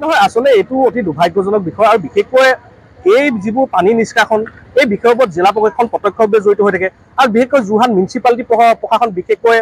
নহয় আসলে এইটো অতি দুৰ্ভাগ্যজনক বিষয় আৰু বিশেষকৈ এই যিবোৰ পানী নিষ্কাশন এই বিষয়ৰ ওপৰত জিলা প্ৰশাসন প্ৰত্যক্ষভাৱে জড়িত হৈ থাকে আৰু বিশেষকৈ যোৰহাট মিউনিচিপালিটি প্ৰশাসন বিশেষকৈ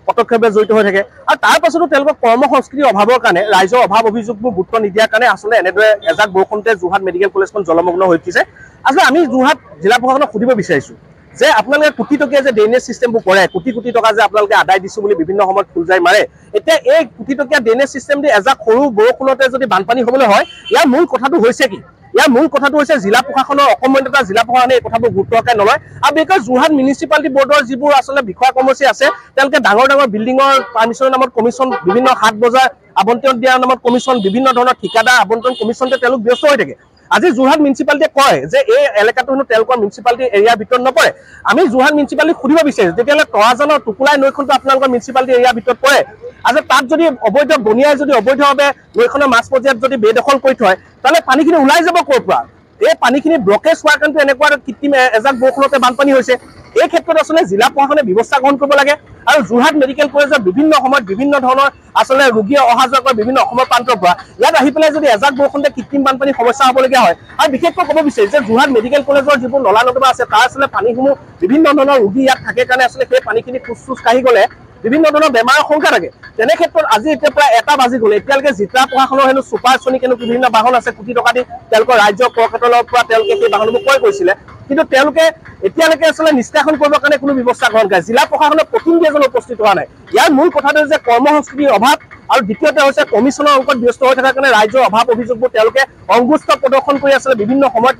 প্ৰত্যক্ষভাৱে জড়িত হৈ থাকে আৰু তাৰ পাছতো তেওঁলোকৰ কৰ্ম সংস্কৃতিৰ অভাৱৰ কাৰণে ৰাইজৰ অভাৱ অভিযোগবোৰ গুৰুত্ব নিদিয়াৰ কাৰণে আচলতে এনেদৰে এজাক বৰষুণতে যোৰহাট মেডিকেল কলেজখন জলমগ্ন হৈ উঠিছে। আচলতে আমি যোৰহাট জিলা প্ৰশাসনক সুধিব বিচাৰিছোঁ যে আপোনালোকে কোটি টকীয়া যে ড্ৰেইনেজ চিষ্টেমবোৰ কৰে, কোটি কোটি টকা যে আপোনালোকে আদায় দিছোঁ বুলি বিভিন্ন সময়ত ফুলজাই মাৰে, এতিয়া এই কোটি টকীয়া ড্ৰেইনেজ চিষ্টেম দি এজাক সৰু বৰষুণতে যদি বানপানী হ'বলৈ হয়, ইয়াৰ মূল কথাটো হৈছে কি? ইয়াৰ মূল কথাটো হৈছে জিলা প্ৰশাসনৰ অকমান্যতা, জিলা প্ৰশাসনে এই কথাবোৰ গুৰুত্বকে নলয় আৰু বিশেষকৈ যোৰহাট মিউনিচিপালিটি বৰ্ডৰ যিবোৰ আচলতে বিষয়া কৰ্মচাৰী আছে তেওঁলোকে ডাঙৰ ডাঙৰ বিল্ডিঙৰ পাৰ্মিশ্যনৰ নামত কমিশ্যন, বিভিন্ন হাট বজাৰ আবণ্টন দিয়াৰ নামত কমিশ্যন, বিভিন্ন ধৰণৰ ঠিকাদাৰ আবণ্টন কমিশ্যনতে তেওঁলোক ব্যস্ত হৈ থাকে। আজি যোৰহাট মিউনিচিপালিটিয়ে কয় যে এই এলেকাটো হেনো তেওঁলোকৰ মিউনিচিপালিটি এৰিয়াৰ ভিতৰত নপৰে। আমি যোৰহাট মিউনিচিপালিটিক সুধিব বিচাৰিছোঁ তেতিয়াহ'লে তৰাজানৰ টুকুলাই নৈখনটো আপোনালোকৰ মিউনিচিপালিটি এৰিয়াৰ ভিতৰত পৰে। আজি তাত যদি অবৈধ বনিয়াই যদি অবৈধভাৱে নৈখনৰ মাছ পৰ্যায়ত যদি বেদখল কৰি থয় তাহলে পানীখিনি ওলাই যাব ক'ৰ পৰা? এই পানীখিনি ব্লকেজ হোৱাৰ কাৰণে এনেকুৱা কৃত্ৰিম এজাক বৰষুণতে বানপানী হৈছে। এই ক্ষেত্ৰত আচলতে জিলা প্ৰশাসনে ব্যৱস্থা গ্ৰহণ কৰিব লাগে আৰু যোৰহাট মেডিকেল কলেজৰ বিভিন্ন সময়ত বিভিন্ন ধৰণৰ আচলতে ৰোগীয়ে অহা যোৱা কৰে বিভিন্ন অসমৰ প্ৰান্তৰ পৰা, ইয়াত আহি পেলাই যদি এজাক বৰষুণতে কৃত্ৰিম বানপানীৰ সমস্যা হ'বলগীয়া হয়। আৰু বিশেষকৈ ক'ব বিচাৰিছে যে যোৰহাট মেডিকেল কলেজৰ যিবোৰ নলা নৰ্দমা আছে তাৰ আচলতে পানীসমূহ বিভিন্ন ধৰণৰ ৰোগী ইয়াত থাকে কাৰণে আচলতে সেই পানীখিনি খোজ কাঢ়ি গ'লে বিভিন্ন ধৰণৰ বেমাৰৰ সংখ্যা থাকে। তেনে ক্ষেত্ৰত আজি এতিয়া প্ৰায় 1টা বাজি গ'ল, এতিয়ালৈকে জিলা প্ৰশাসনৰ হেনো ছুপাৰছনিক হেনো বিভিন্ন বাহন আছে, কোটি টকা দি তেওঁলোকৰ ৰাজ্যৰ কৰকেটলৰ পৰা তেওঁলোকে সেই বাহনবোৰ ক্ৰয় কৰিছিলে, কিন্তু তেওঁলোকে এতিয়ালৈকে আচলতে নিষ্কাশন কৰিবৰ কাৰণে কোনো ব্যৱস্থা গ্ৰহণ কৰে। জিলা প্ৰশাসনৰ প্ৰতিনিধি এজন উপস্থিত হোৱা নাই। ইয়াৰ মূল কথাটো যে কৰ্ম সংস্কৃতিৰ অভাৱ আৰু দ্বিতীয়তে হৈছে কমিশ্যনৰ অংকত ব্যস্ত হৈ থকাৰ কাৰণে ৰাইজৰ অভাৱ অভিযোগবোৰ তেওঁলোকে অংগুষ্ঠ প্ৰদৰ্শন কৰি আচলতে বিভিন্ন সময়ত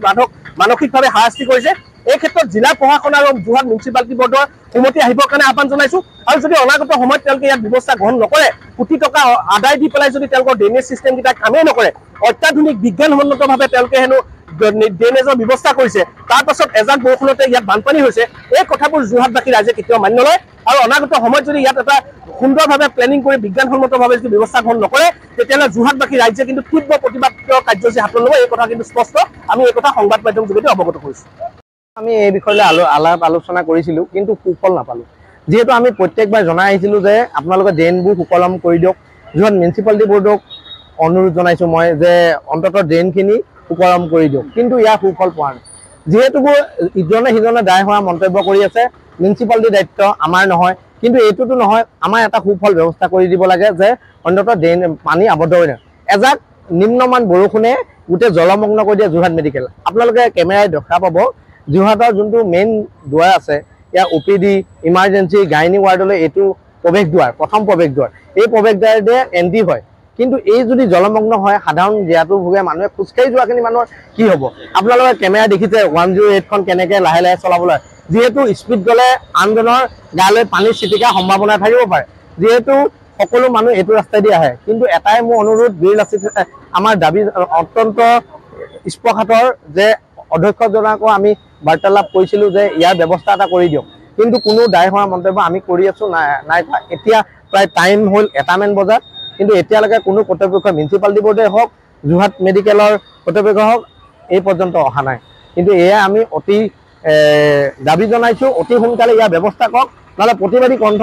মানসিকভাৱে হাৰাশাস্তি কৰিছে। এই ক্ষেত্ৰত জিলা প্ৰশাসন আৰু যোৰহাট মিউনিচিপালিটি বৰ্ডৰ উন্নতি আহিবৰ কাৰণে আহ্বান জনাইছোঁ আৰু যদি অনাগত সময়ত তেওঁলোকে ইয়াত ব্যৱস্থা গ্ৰহণ নকৰে, কোটি টকা আদায় দি পেলাই যদি তেওঁলোকৰ ড্ৰেইনেজ চিষ্টেমকেইটা কামেই নকৰে, অত্যাধুনিক বিজ্ঞানসন্মতভাৱে তেওঁলোকে হেনো ড্ৰেইনেজৰ ব্যৱস্থা কৰিছে, তাৰ পাছত এজাক বৰষুণতে ইয়াত বানপানী হৈছে, এই কথাবোৰ যোৰহাটবাসী ৰাইজে কেতিয়াও মানি নলয় আৰু অনাগত সময়ত যদি ইয়াত এটা সুন্দৰভাৱে প্লেনিং কৰি বিজ্ঞানসন্মতভাৱে যদি ব্যৱস্থা গ্ৰহণ নকৰে তেতিয়াহ'লে যোৰহাটবাসী ৰাইজে কিন্তু তীব্ৰ প্ৰতিবাদ কাৰ্যসূচী হাতত ল'ব। এই কথা কিন্তু স্পষ্ট, আমি এই কথা সংবাদ মাধ্যম যোগেদি অৱগত কৰিছোঁ। আমি এই বিষয়লৈ আলাপ আলোচনা কৰিছিলোঁ কিন্তু সুফল নাপালোঁ। যিহেতু আমি প্ৰত্যেকবাৰ জনাই আহিছিলোঁ যে আপোনালোকে ড্ৰেইনবোৰ সুকলম কৰি দিয়ক। যোৰহাট মিউনিচিপালিটি বৰ্ডক অনুৰোধ জনাইছোঁ মই যে অন্ততঃ ড্ৰেইনখিনি সুকলম কৰি দিয়ক, কিন্তু ইয়াৰ সুফল পোৱা নাই। যিহেতুবোৰ ইজনে সিজনে দায় হোৱা মন্তব্য কৰি আছে, মিউনিচিপালিটিৰ দায়িত্ব আমাৰ নহয়, কিন্তু এইটোতো নহয়, আমাৰ এটা সুফল ব্যৱস্থা কৰি দিব লাগে যে অন্ততঃ ড্ৰেইন পানী আবদ্ধ হৈ থাকে। এজাক নিম্নমান বৰষুণে গোটেই জলমগ্ন কৰি দিয়ে যোৰহাট মেডিকেল। আপোনালোকে কেমেৰাই দেখা পাব যোৰহাটৰ যোনটো মেইন দুৱাৰ আছে, ইয়াৰ OPD, ইমাৰ্জেঞ্চি, গাইনী ৱাৰ্ডলৈ এইটো প্ৰৱেশ দুৱাৰ, প্ৰথম প্ৰৱেশ দুৱাৰ, এই প্ৰৱেশ দ্বাৰেৰে এণ্ট্ৰি হয়। কিন্তু এই যদি জলমগ্ন হয় সাধাৰণ জীয়াতু ভোগে মানুহে খোজকাঢ়ি যোৱাখিনি মানুহৰ কি হ'ব? আপোনালোকে কেমেৰা দেখিছে 108খন কেনেকৈ লাহে লাহে চলাবলৈ, যিহেতু স্পীড গ'লে আনজনৰ গালৈ পানী ছিটিকাৰ সম্ভাৱনা থাকিব পাৰে। যিহেতু সকলো মানুহ এইটো ৰাস্তাইদি আহে, কিন্তু এটাই মোৰ অনুৰোধ, বীৰ লাচিত আমাৰ দাবী অত্যন্ত স্পষ্টকাতৰ যে অধ্যক্ষজনকো আমি বাৰ্তালাপ কৰিছিলোঁ যে ইয়াৰ ব্যৱস্থা এটা কৰি দিয়ক, কিন্তু কোনো দায় হোৱা মন্তব্য আমি কৰি আছোঁ নাই কৰা। এতিয়া প্ৰায় টাইম হ'ল 1টামান বজাত, কিন্তু এতিয়ালৈকে কোনো কৰ্তৃপক্ষ মিউনিচিপালিটি বৰ্ডে হওক, যোৰহাট মেডিকেলৰ কৰ্তৃপক্ষ হওক এই পৰ্যন্ত অহা নাই। কিন্তু এয়া আমি অতি দাবী জনাইছোঁ, অতি সোনকালে ইয়াৰ ব্যৱস্থা কৰক, নহ'লে প্ৰতিবাদী কণ্ঠ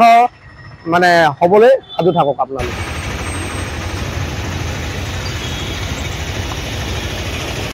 হ'বলৈ সাজু থাকক আপোনালোক।